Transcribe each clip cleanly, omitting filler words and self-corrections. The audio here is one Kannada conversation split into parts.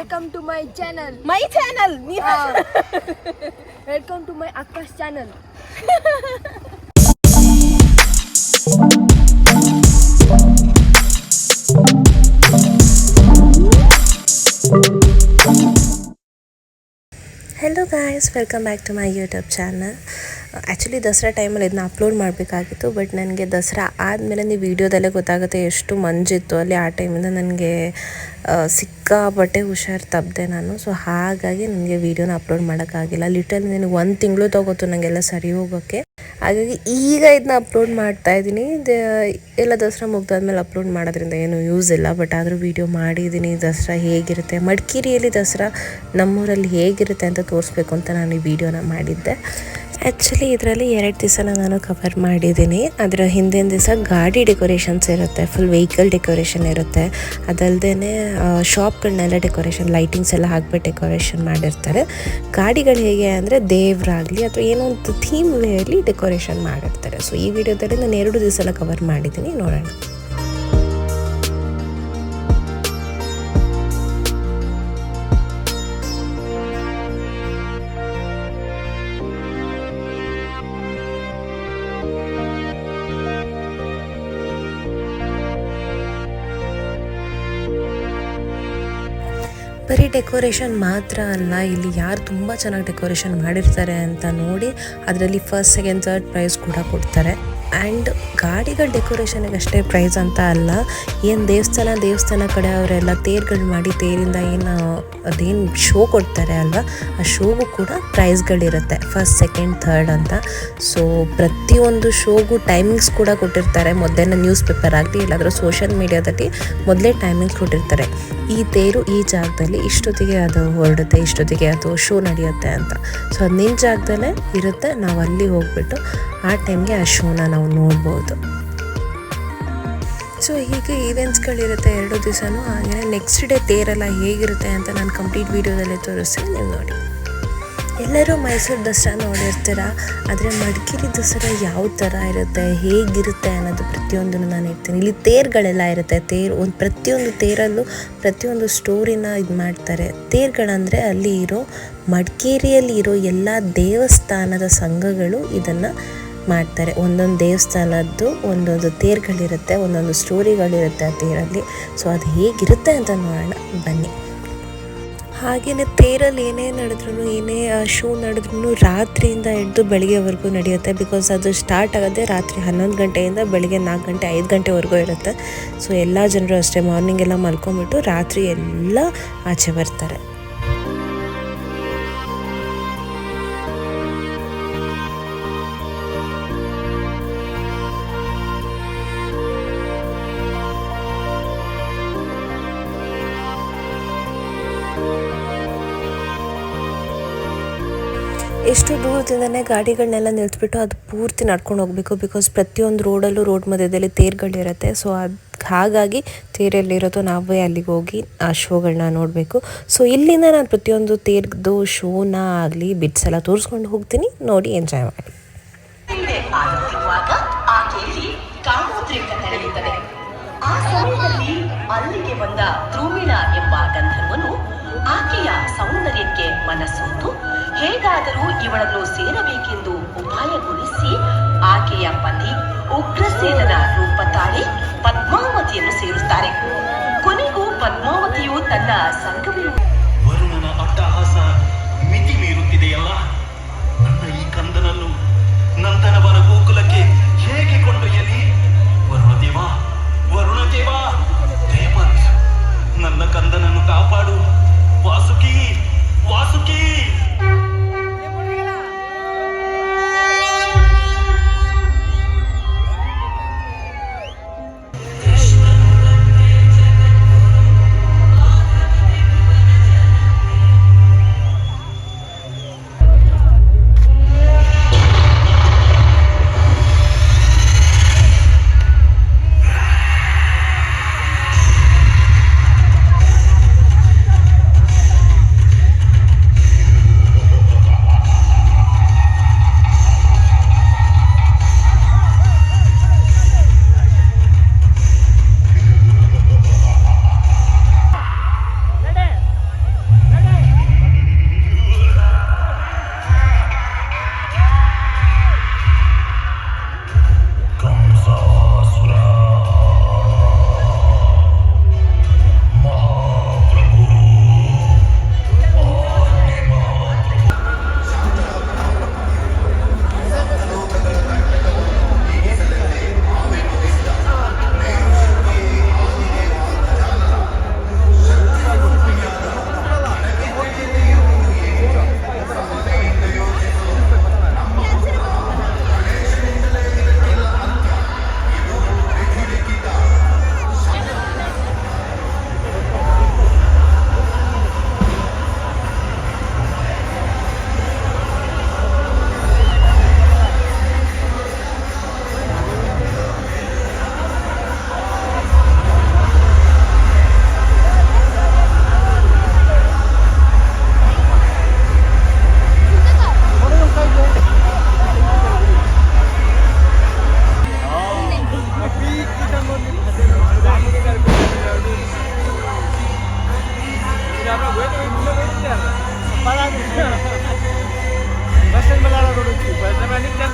Welcome to my channel. My channel. Welcome to my Akash channel. Hello guys, welcome back to my YouTube channel. Actually Dasara ಟೈಮಲ್ಲಿ ಇದನ್ನ ಅಪ್ಲೋಡ್ ಮಾಡಬೇಕಾಗಿತ್ತು, ಬಟ್ ನನಗೆ ದಸರಾ ಆದಮೇಲೆ ನೀವು ವೀಡಿಯೋದಲ್ಲೇ ಗೊತ್ತಾಗುತ್ತೆ ಎಷ್ಟು ಮಂಜಿತ್ತು ಅಲ್ಲಿ. ಆ ಟೈಮಿಂದ ನನಗೆ ಸಿಕ್ಕಾಪಟ್ಟೆ ಹುಷಾರು ತಪ್ಪದೆ ನಾನು. ಸೊ ಹಾಗಾಗಿ ನನಗೆ ವೀಡಿಯೋನ ಅಪ್ಲೋಡ್ ಮಾಡೋಕ್ಕಾಗಿಲ್ಲ. ಲಿಟಲ್ ನನಗೆ 1 ತಿಂಗಳು ತಗೋತು ನನಗೆಲ್ಲ ಸರಿ ಹೋಗೋಕ್ಕೆ. ಹಾಗಾಗಿ ಈಗ ಇದನ್ನ ಅಪ್ಲೋಡ್ ಮಾಡ್ತಾಯಿದ್ದೀನಿ. ಎಲ್ಲ ದಸರಾ ಮುಗ್ದಾದ್ಮೇಲೆ ಅಪ್ಲೋಡ್ ಮಾಡೋದ್ರಿಂದ ಏನು ಯೂಸ್ ಇಲ್ಲ, ಬಟ್ ಆದರೂ ವೀಡಿಯೋ ಮಾಡಿದ್ದೀನಿ. ದಸರಾ ಹೇಗಿರುತ್ತೆ, ಮಡಿಕೇರಿಯಲ್ಲಿ ದಸರಾ ನಮ್ಮೂರಲ್ಲಿ ಹೇಗಿರುತ್ತೆ ಅಂತ ತೋರಿಸ್ಬೇಕು ಅಂತ ನಾನು ಈ ವಿಡಿಯೋನ ಮಾಡಿದ್ದೆ. ಆ್ಯಕ್ಚುಲಿ ಇದರಲ್ಲಿ 2 ದಿವಸನ ನಾನು ಕವರ್ ಮಾಡಿದ್ದೀನಿ. ಅದರ ಹಿಂದಿನ ದಿವಸ ಗಾಡಿ ಡೆಕೋರೇಷನ್ಸ್ ಇರುತ್ತೆ, ಫುಲ್ ವೆಹಿಕಲ್ ಡೆಕೋರೇಷನ್ ಇರುತ್ತೆ. ಅದಲ್ಲದೆ ಶಾಪ್ಗಳನ್ನೆಲ್ಲ ಡೆಕೋರೇಷನ್, ಲೈಟಿಂಗ್ಸ್ ಎಲ್ಲ ಹಾಕ್ಬಿಟ್ಟು ಡೆಕೋರೇಷನ್ ಮಾಡಿರ್ತಾರೆ. ಗಾಡಿಗಳು ಹೇಗೆ ಅಂದರೆ ದೇವರಾಗಲಿ ಅಥವಾ ಏನೋ ಒಂದು ಥೀಮ್ ವೇಯಲ್ಲಿ ಡೆಕೋರೇಷನ್ ಮಾಡಿರ್ತಾರೆ. ಸೊ ಈ ವಿಡಿಯೋದಲ್ಲಿ ನಾನು 2 ದಿವಸ ಕವರ್ ಮಾಡಿದ್ದೀನಿ, ನೋಡೋಣ. ಬರೀ ಡೆಕೋರೇಷನ್ ಮಾತ್ರ ಅಲ್ಲ, ಇಲ್ಲಿ ಯಾರು ತುಂಬ ಚೆನ್ನಾಗಿ ಡೆಕೋರೇಷನ್ ಮಾಡಿರ್ತಾರೆ ಅಂತ ನೋಡಿ ಅದರಲ್ಲಿ ಫಸ್ಟ್, ಸೆಕೆಂಡ್, ಥರ್ಡ್ ಪ್ರೈಸ್ ಕೂಡ ಕೊಡ್ತಾರೆ. ಆ್ಯಂಡ್ ಗಾಡಿಗಳ ಡೆಕೋರೇಷನ್ಗೆ ಅಷ್ಟೇ ಪ್ರೈಸ್ ಅಂತ ಅಲ್ಲ, ಏನು ದೇವಸ್ಥಾನ ಕಡೆ ಅವರೆಲ್ಲ ತೇರುಗಳು ಮಾಡಿ ತೇರಿಂದ ಅದೇನು ಶೋ ಕೊಡ್ತಾರೆ ಅಲ್ವಾ, ಆ ಶೋಗೂ ಕೂಡ ಪ್ರೈಸ್ಗಳಿರುತ್ತೆ, ಫಸ್ಟ್, ಸೆಕೆಂಡ್, ಥರ್ಡ್ ಅಂತ. ಸೊ ಪ್ರತಿಯೊಂದು ಶೋಗೂ ಟೈಮಿಂಗ್ಸ್ ಕೂಡ ಕೊಟ್ಟಿರ್ತಾರೆ. ಮೊದಲೇ ನ್ಯೂಸ್ ಪೇಪರ್ ಆಗಲಿ ಇಲ್ಲಾಂದ್ರೆ ಸೋಷಿಯಲ್ ಮೀಡಿಯಾದಲ್ಲಿ ಮೊದಲೇ ಟೈಮಿಂಗ್ಸ್ ಕೊಟ್ಟಿರ್ತಾರೆ. ಈ ತೇರು ಈ ಜಾಗದಲ್ಲಿ ಇಷ್ಟೊತ್ತಿಗೆ ಅದು ಹೊರಡುತ್ತೆ, ಇಷ್ಟೊತ್ತಿಗೆ ಅದು ಶೋ ನಡೆಯುತ್ತೆ ಅಂತ. ಸೊ ಅದು ನಿನ್ನ ಜಾಗದಲ್ಲೇ ಇರುತ್ತೆ, ನಾವು ಅಲ್ಲಿ ಹೋಗ್ಬಿಟ್ಟು ಆ ಟೈಮ್ಗೆ ಆ ಶೋನ ನಾವು ನೋಡ್ಬೋದು. ಸೊ ಹೀಗೆ ಈವೆಂಟ್ಸ್ಗಳಿರುತ್ತೆ 2 ದಿವಸನೂ. ಹಾಗೆಯೇ ನೆಕ್ಸ್ಟ್ ಡೇ ತೇರೆಲ್ಲ ಹೇಗಿರುತ್ತೆ ಅಂತ ನಾನು ಕಂಪ್ಲೀಟ್ ವೀಡಿಯೋದಲ್ಲೇ ತೋರಿಸ್ತೀನಿ, ನೀವು ನೋಡಿ. ಎಲ್ಲರೂ ಮೈಸೂರು ದಸರಾ ನೋಡಿರ್ತೀರ, ಆದರೆ ಮಡಿಕೇರಿ ದಸರಾ ಯಾವ ಥರ ಇರುತ್ತೆ, ಹೇಗಿರುತ್ತೆ ಅನ್ನೋದು ಪ್ರತಿಯೊಂದನ್ನು ನಾನು ಇರ್ತೀನಿ. ಇಲ್ಲಿ ತೇರುಗಳೆಲ್ಲ ಇರುತ್ತೆ. ಪ್ರತಿಯೊಂದು ತೇರಲ್ಲೂ ಪ್ರತಿಯೊಂದು ಸ್ಟೋರಿನ ಇದು ಮಾಡ್ತಾರೆ. ತೇರುಗಳಂದರೆ ಅಲ್ಲಿ ಇರೋ ಮಡಿಕೇರಿಯಲ್ಲಿ ಇರೋ ಎಲ್ಲ ದೇವಸ್ಥಾನದ ಸಂಘಗಳು ಇದನ್ನು ಮಾಡ್ತಾರೆ. ಒಂದೊಂದು ದೇವಸ್ಥಾನದ್ದು ಒಂದೊಂದು ತೇರುಗಳಿರುತ್ತೆ, ಒಂದೊಂದು ಸ್ಟೋರಿಗಳಿರುತ್ತೆ ಆ ತೇರಲ್ಲಿ. ಸೊ ಅದು ಹೇಗಿರುತ್ತೆ ಅಂತ ನೋಡೋಣ ಬನ್ನಿ. ಹಾಗೆಯೇ ತೇರಲ್ಲಿ ಏನೇ ನಡೆದ್ರೂ, ಏನೇ ಶೋ ನಡೆದ್ರೂ ರಾತ್ರಿಯಿಂದ ಹಿಡಿದು ಬೆಳಗ್ಗೆವರೆಗೂ ನಡೆಯುತ್ತೆ. ಬಿಕಾಸ್ ಅದು ಸ್ಟಾರ್ಟ್ ಆಗೋದೇ ರಾತ್ರಿ 11 ಗಂಟೆಯಿಂದ ಬೆಳಗ್ಗೆ 4 ಗಂಟೆ 5 ಗಂಟೆವರೆಗೂ ಇರುತ್ತೆ. ಸೊ ಎಲ್ಲ ಜನರು ಅಷ್ಟೇ ಮಾರ್ನಿಂಗ್ ಎಲ್ಲ ಮಲ್ಕೊಂಬಿಟ್ಟು ರಾತ್ರಿ ಎಲ್ಲ ಆಚೆ ಬರ್ತಾರೆ. ಎಷ್ಟು ದೂರದಿಂದನೇ ಗಾಡಿಗಳನ್ನೆಲ್ಲ ನಿಲ್ಲಿಸ್ಬಿಟ್ಟು ಅದು ಪೂರ್ತಿ ನಡ್ಕೊಂಡು ಹೋಗಬೇಕು. ಬಿಕಾಸ್ ಪ್ರತಿಯೊಂದು ರೋಡ್ ಮಧ್ಯದಲ್ಲಿ ತೇರುಗಳಿರುತ್ತೆ. ಸೊ ಹಾಗಾಗಿ ತೇರಲ್ಲಿರೋದು ನಾವೇ ಅಲ್ಲಿಗೆ ಹೋಗಿ ಆ ಶೋಗಳನ್ನ ನೋಡಬೇಕು. ಸೊ ಇಲ್ಲಿಂದ ನಾನು ಪ್ರತಿಯೊಂದು ತೇರ್ದು ಶೋನ ಆಗಲಿ ಬಿಟ್ಸ್ ಎಲ್ಲ ತೋರಿಸ್ಕೊಂಡು ಹೋಗ್ತೀನಿ, ನೋಡಿ ಎಂಜಾಯ್ ಮಾಡಿ. ಆ ಸಮಯದಲ್ಲಿ ಅಲ್ಲಿಗೆ ಬಂದ ದ್ರುಮಿಳ ಎಂಬ ಗಂಧರ್ವನು ಆಕೆಯ ಸೌಂದರ್ಯಕ್ಕೆ ಮನಸೋತು ಹೇಗಾದರೂ ಇವಳನ್ನು ಸೇರಬೇಕೆಂದು ಉಪಾಯಗೊಳಿಸಿ ಆಕೆಯ ಪತಿ ಉಗ್ರಸೇನನ ರೂಪ ತಾಳಿ ಪದ್ಮಾವತಿಯನ್ನು ಸೇರುತ್ತಾರೆ. ಕೊನೆಗೂ ಪದ್ಮಾವತಿಯು ತನ್ನ ಸಂಘವಿರುವ ವರುಣನ ಅಟ್ಟಹಾಸ ಮಿತಿ ಮೀರುತ್ತಿದೆಯಲ್ಲ. ನನ್ನ ಈ ಕಂದನನ್ನು ನಂತರವರ ಗೋಕುಲಕ್ಕೆ ಹೇಗೆ ಕೊಂಡೊಯ್ಯಲಿ? ವರುಣದೇವ ದಯಮಾಡಿಸು, ನನ್ನ ಕಂದನನ್ನು ಕಾಪಾಡು. Vasuki karena gue tuh dulu belajar kepala bahasa Belanda dulu bahasa manik dan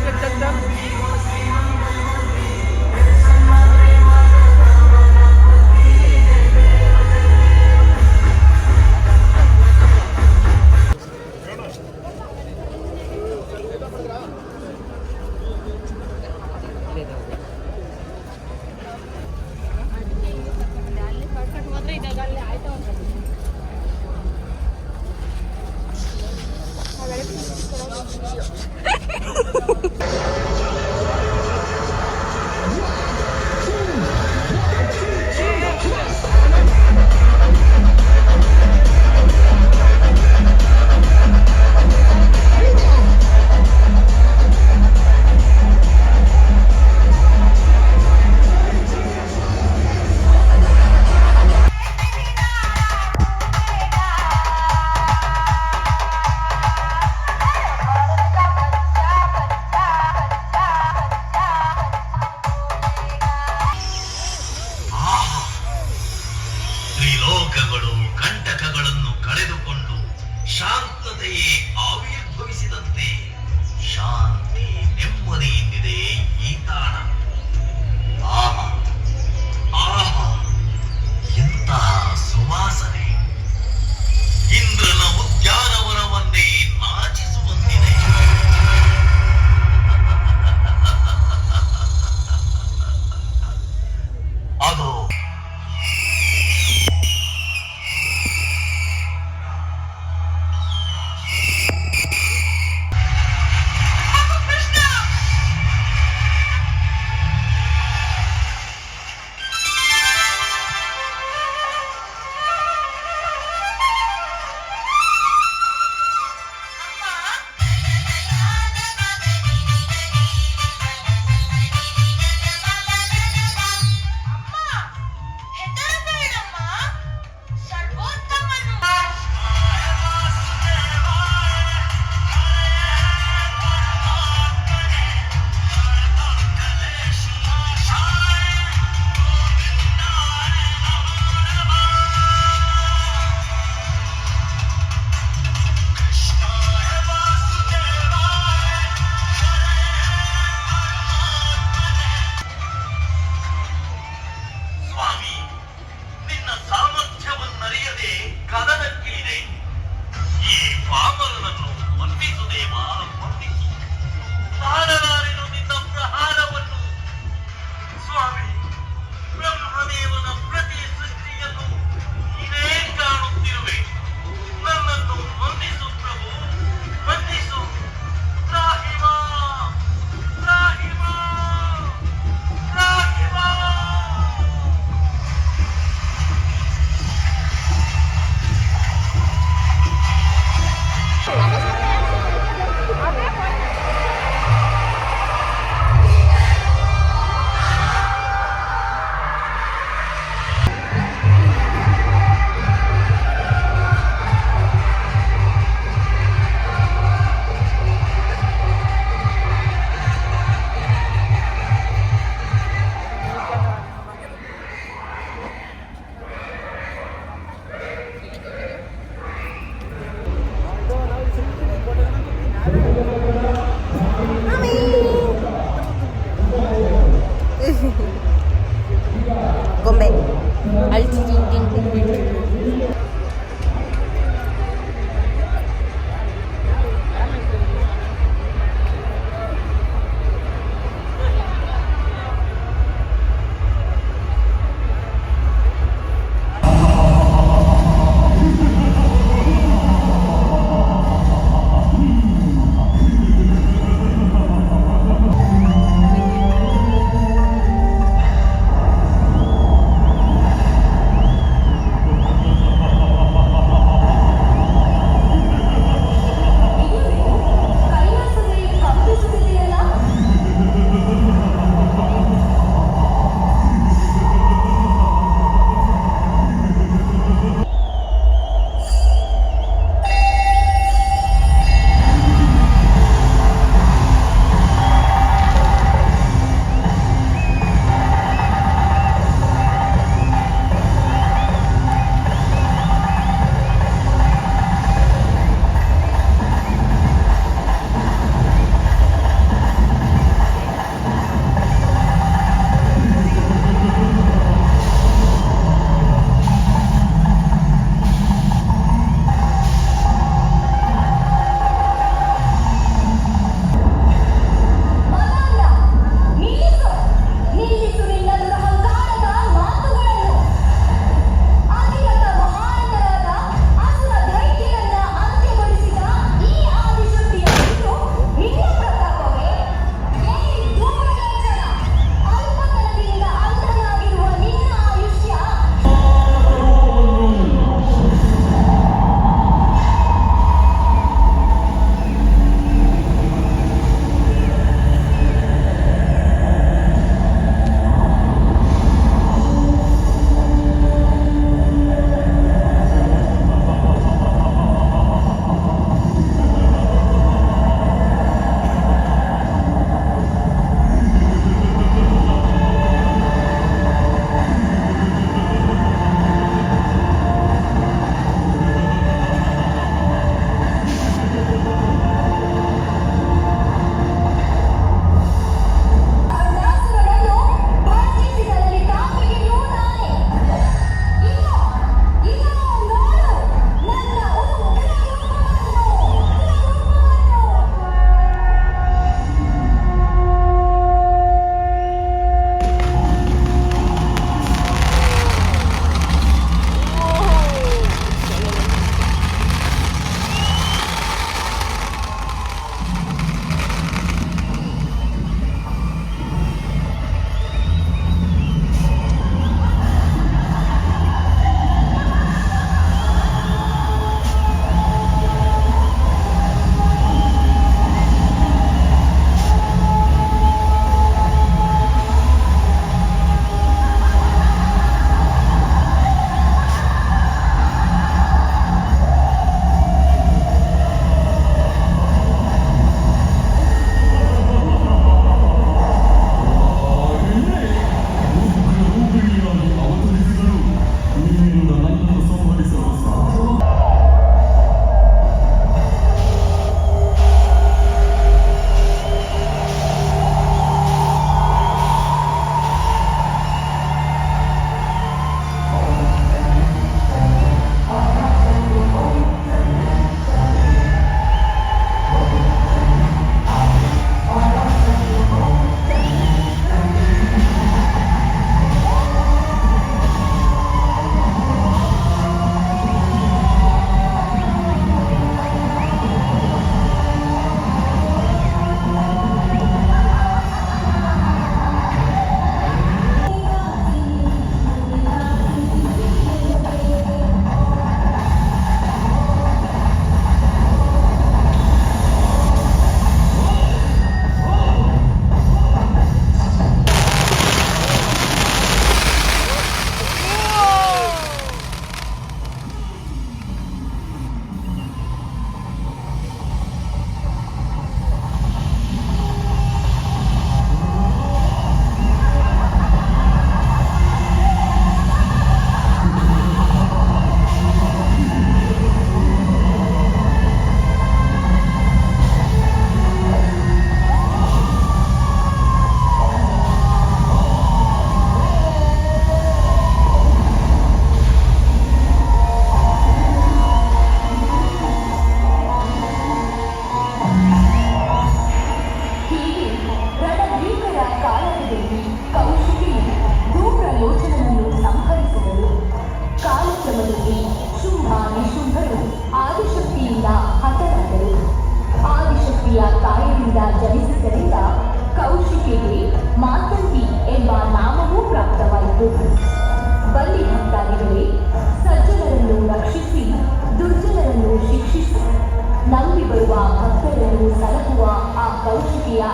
ವೇದಿಕೆಯ